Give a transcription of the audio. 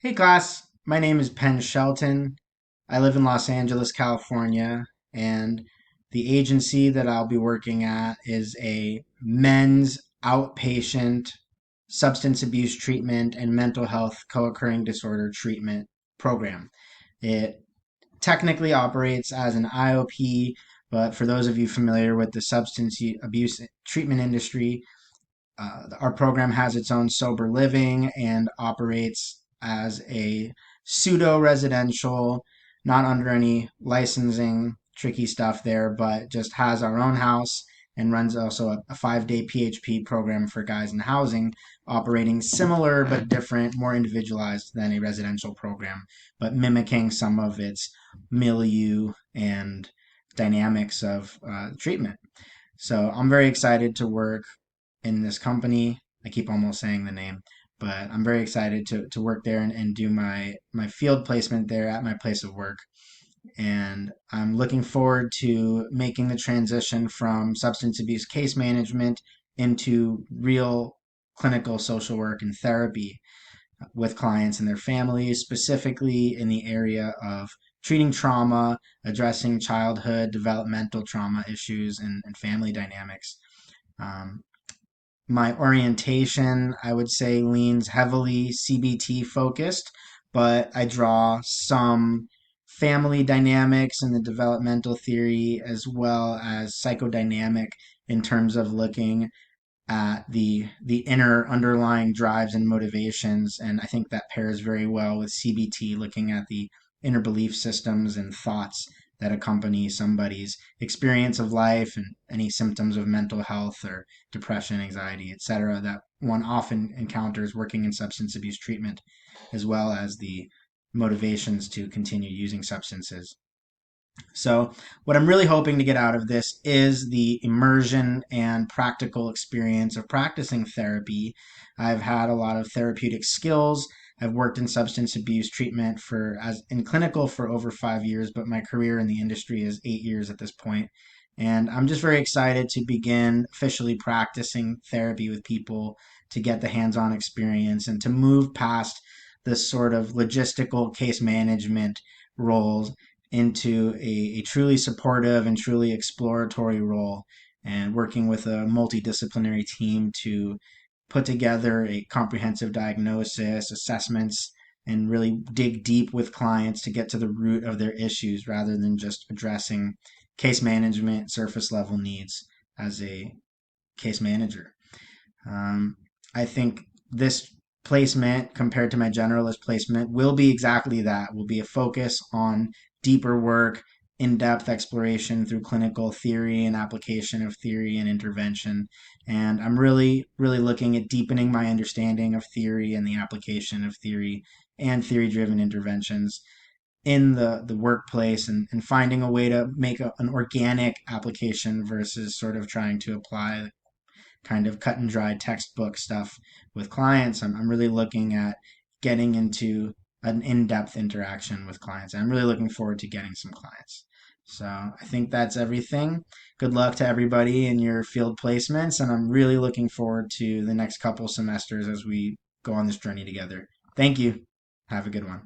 Hey class, my name is Penn Shelton. I live in Los Angeles, California, and the agency that I'll be working at is a men's outpatient substance abuse treatment and mental health co-occurring disorder treatment program. It technically operates as an IOP, but for those of you familiar with the abuse treatment industry, our program has its own sober living and operates as a pseudo residential, not under any licensing, tricky stuff there, but just has our own house and runs also a 5 day PHP program for guys in housing, operating similar but different, more individualized than a residential program, but mimicking some of its milieu and dynamics of treatment. So I'm very excited to work in this company. I keep almost saying the name, but I'm very excited to work there and do my field placement there at my place of work. And I'm looking forward to making the transition from substance abuse case management into real clinical social work and therapy with clients and their families, specifically in the area of treating trauma, addressing childhood developmental trauma issues, and family dynamics. Um, my orientation, I would say, leans heavily CBT focused, but I draw some family dynamics and the developmental theory as well as psychodynamic in terms of looking at the inner underlying drives and motivations. And I think that pairs very well with CBT, looking at the inner belief systems and thoughts that accompany somebody's experience of life and any symptoms of mental health or depression, anxiety, etc., that one often encounters working in substance abuse treatment, as well as the motivations to continue using substances. So, what I'm really hoping to get out of this is the immersion and practical experience of practicing therapy. I've had a lot of therapeutic skills. I've worked in substance abuse treatment for as in clinical for over 5 years, but my career in the industry is 8 years at this point. And I'm just very excited to begin officially practicing therapy with people to get the hands-on experience and to move past this sort of logistical case management roles into a truly supportive and truly exploratory role and working with a multidisciplinary team to put together a comprehensive diagnosis, assessments, and really dig deep with clients to get to the root of their issues rather than just addressing case management, surface level needs as a case manager. Um, I think this placement compared to my generalist placement will be exactly that. Will be a focus on deeper work, in-depth exploration through clinical theory and application of theory and intervention. And I'm really looking at deepening my understanding of theory and the application of theory and theory-driven interventions in the workplace and finding a way to make an organic application versus sort of trying to apply kind of cut and dry textbook stuff with clients. I'm really looking at getting into an in-depth interaction with clients. I'm really looking forward to getting some clients. So I think that's everything. Good luck to everybody in your field placements, and I'm really looking forward to the next couple semesters as we go on this journey together. Thank you. Have a good one.